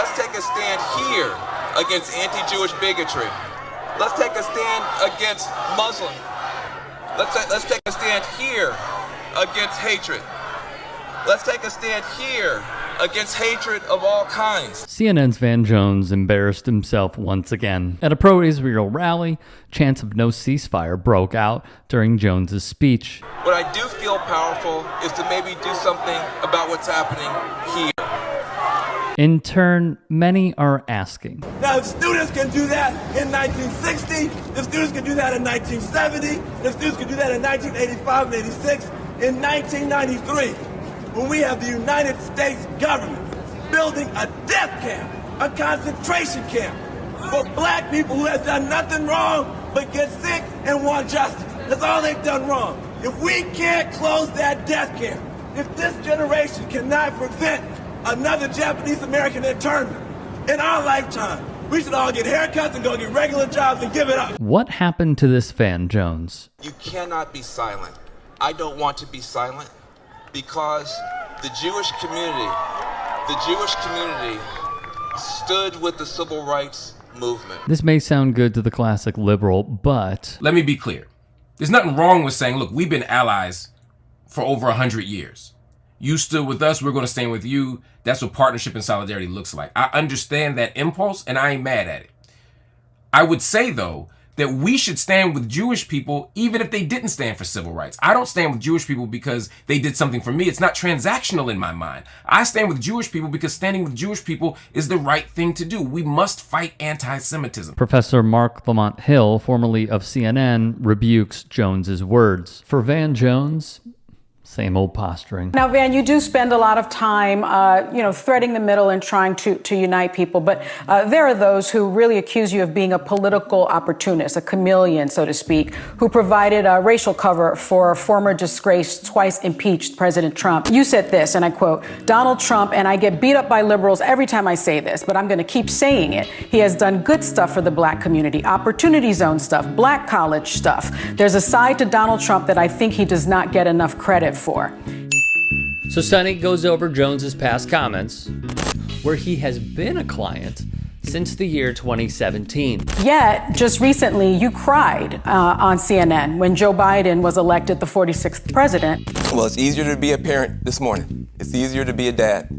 Let's take a stand here against anti-Jewish bigotry. Let's take a stand against Muslim. Let's take a stand here against hatred. Let's take a stand here against hatred of all kinds. CNN's Van Jones embarrassed himself once again. At a pro-Israel rally, chants of no ceasefire broke out during Jones's speech. What I do feel powerful is to maybe do something about what's happening here. In turn, many are asking. Now, if students can do that in 1960, if students can do that in 1970, if students can do that in 1985 and 86, in 1993, when we have the United States government building a death camp, a concentration camp for black people who have done nothing wrong but get sick and want justice. That's all they've done wrong. If we can't close that death camp, if this generation cannot prevent another Japanese American internment in our lifetime, we should all get haircuts and go get regular jobs and give it up. What happened to this Van Jones? You cannot be silent. I don't want to be silent because the Jewish community stood with the civil rights movement. This may sound good to the classic liberal, but let me be clear. There's nothing wrong with saying, look, we've been allies for over 100 years. You stood with us, we're going to stand with you. That's what partnership and solidarity looks like. I understand that impulse, and I ain't mad at it. I would say, though, that we should stand with Jewish people even if they didn't stand for civil rights. I don't stand with Jewish people because they did something for me. It's not transactional in my mind. I stand with Jewish people because standing with Jewish people is the right thing to do. We must fight anti-Semitism. Professor Mark Lamont Hill, formerly of CNN, rebukes Jones's words. For Van Jones, same old posturing. Now, Van, you do spend a lot of time, threading the middle and trying to unite people. But there are those who really accuse you of being a political opportunist, a chameleon, so to speak, who provided racial cover for former disgraced, twice impeached President Trump. You said this, and I quote, "Donald Trump, and I get beat up by liberals every time I say this, but I'm going to keep saying it. He has done good stuff for the black community, opportunity zone stuff, black college stuff. There's a side to Donald Trump that I think he does not get enough credit for." So Sonny goes over Jones's past comments, where he has been a client since the year 2017. Yet, just recently, you cried on CNN when Joe Biden was elected the 46th president. Well, it's easier to be a parent this morning. It's easier to be a dad.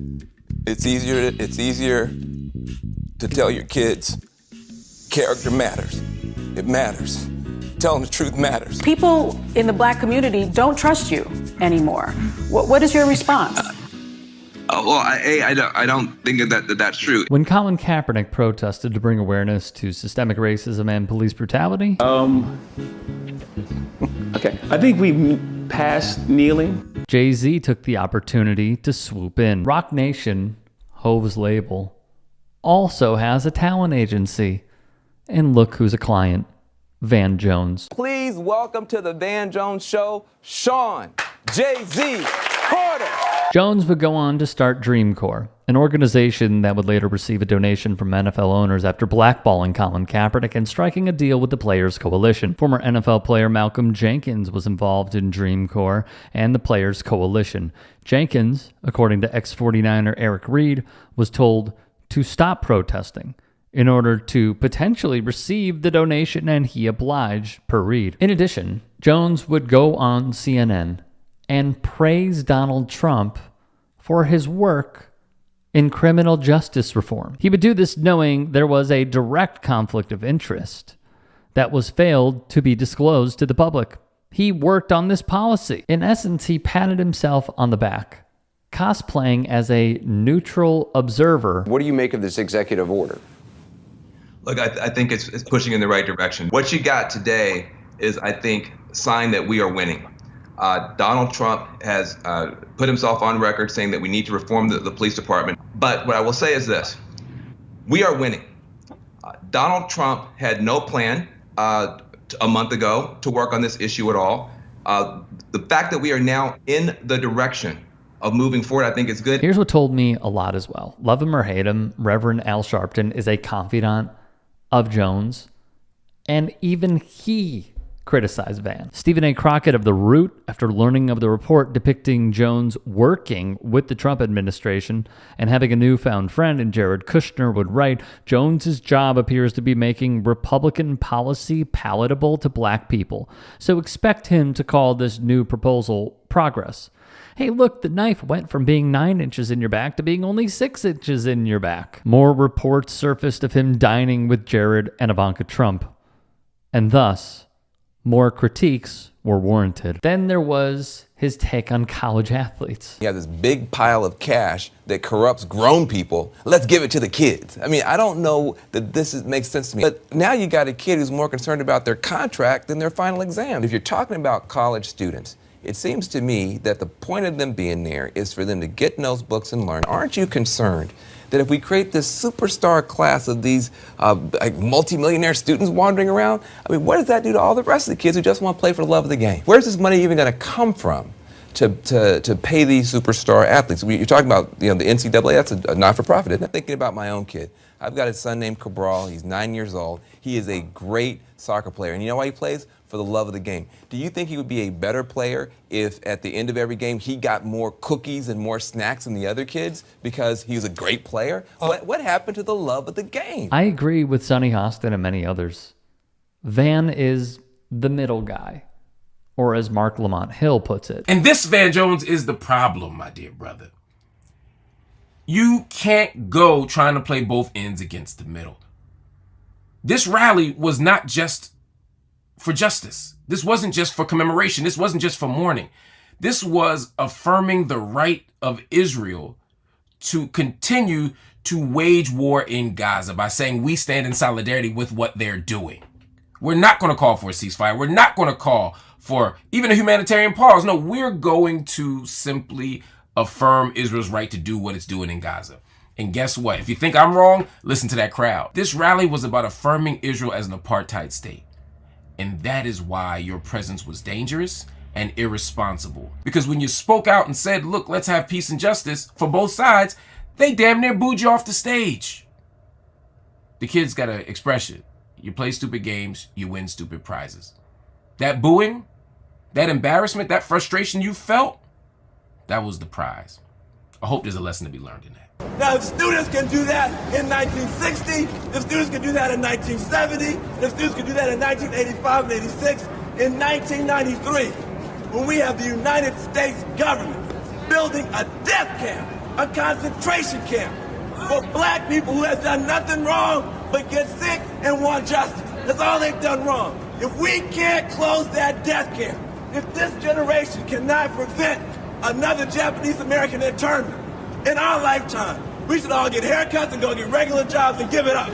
It's easier to tell your kids character matters. It matters. Telling the truth matters. People in the black community don't trust you anymore. What is your response? I don't think that's true. When Colin Kaepernick protested to bring awareness to systemic racism and police brutality, okay, I think we passed kneeling. Jay-Z took the opportunity to swoop in. Rock Nation, Hove's label, also has a talent agency. And look who's a client. Van Jones. Please welcome to the Van Jones Show, Sean Jay-Z Carter. Jones would go on to start Dream Corps, an organization that would later receive a donation from NFL owners after blackballing Colin Kaepernick and striking a deal with the Players Coalition. Former NFL player Malcolm Jenkins was involved in Dream Corps and the Players Coalition. Jenkins, according to ex-49er Eric Reed, was told to stop protesting in order to potentially receive the donation, and he obliged, per Reed. In addition, Jones would go on CNN and praise Donald Trump for his work in criminal justice reform. He would do this knowing there was a direct conflict of interest that was failed to be disclosed to the public. He worked on this policy. In essence, he patted himself on the back, cosplaying as a neutral observer. What do you make of this executive order? Look, I think it's pushing in the right direction. What you got today is, I think, a sign that we are winning. Donald Trump has put himself on record saying that we need to reform the police department. But what I will say is this: we are winning. Donald Trump had no plan a month ago to work on this issue at all. The fact that we are now in the direction of moving forward, I think is good. Here's what told me a lot as well. Love him or hate him, Reverend Al Sharpton is a confidant of Jones, and even he criticize Van. Stephen A. Crockett of The Root, after learning of the report depicting Jones working with the Trump administration and having a newfound friend in Jared Kushner, would write, Jones's job appears to be making Republican policy palatable to black people, so expect him to call this new proposal progress. Hey, look, the knife went from being 9 inches in your back to being only 6 inches in your back. More reports surfaced of him dining with Jared and Ivanka Trump, and thus more critiques were warranted. Then there was his take on college athletes. You have this big pile of cash that corrupts grown people. Let's give it to the kids. I mean, I don't know that makes sense to me. But now you got a kid who's more concerned about their contract than their final exam. If you're talking about college students, it seems to me that the point of them being there is for them to get in those books and learn. Aren't you concerned that if we create this superstar class of these like multimillionaire students wandering around, I mean, what does that do to all the rest of the kids who just want to play for the love of the game? Where's this money even going to come from to pay these superstar athletes? You're talking about, the NCAA, that's a not-for-profit, isn't it? Thinking about my own kid. I've got a son named Cabral. He's 9 years old. He is a great soccer player. And you know why he plays? For the love of the game. Do you think he would be a better player if at the end of every game he got more cookies and more snacks than the other kids because he was a great player? What happened to the love of the game? I agree with Sonny Hostin and many others. Van is the middle guy, or as Mark Lamont Hill puts it. And this, Van Jones, is the problem, my dear brother. You can't go trying to play both ends against the middle. This rally was not just for justice. This wasn't just for commemoration. This wasn't just for mourning. This was affirming the right of Israel to continue to wage war in Gaza by saying we stand in solidarity with what they're doing. We're not going to call for a ceasefire. We're not going to call for even a humanitarian pause. No, we're going to simply affirm Israel's right to do what it's doing in Gaza. And guess what? If you think I'm wrong, listen to that crowd. This rally was about affirming Israel as an apartheid state. And that is why your presence was dangerous and irresponsible. Because when you spoke out and said, look, let's have peace and justice for both sides, they damn near booed you off the stage. The kids got an expression. You play stupid games, you win stupid prizes. That booing, that embarrassment, that frustration you felt, that was the prize. I hope there's a lesson to be learned in that. Now, if students can do that in 1960, if students can do that in 1970, if students can do that in 1985 and 86, in 1993, when we have the United States government building a death camp, a concentration camp for black people who have done nothing wrong but get sick and want justice. That's all they've done wrong. If we can't close that death camp, if this generation cannot prevent another Japanese American internment in our lifetime, we should all get haircuts and go get regular jobs and give it up.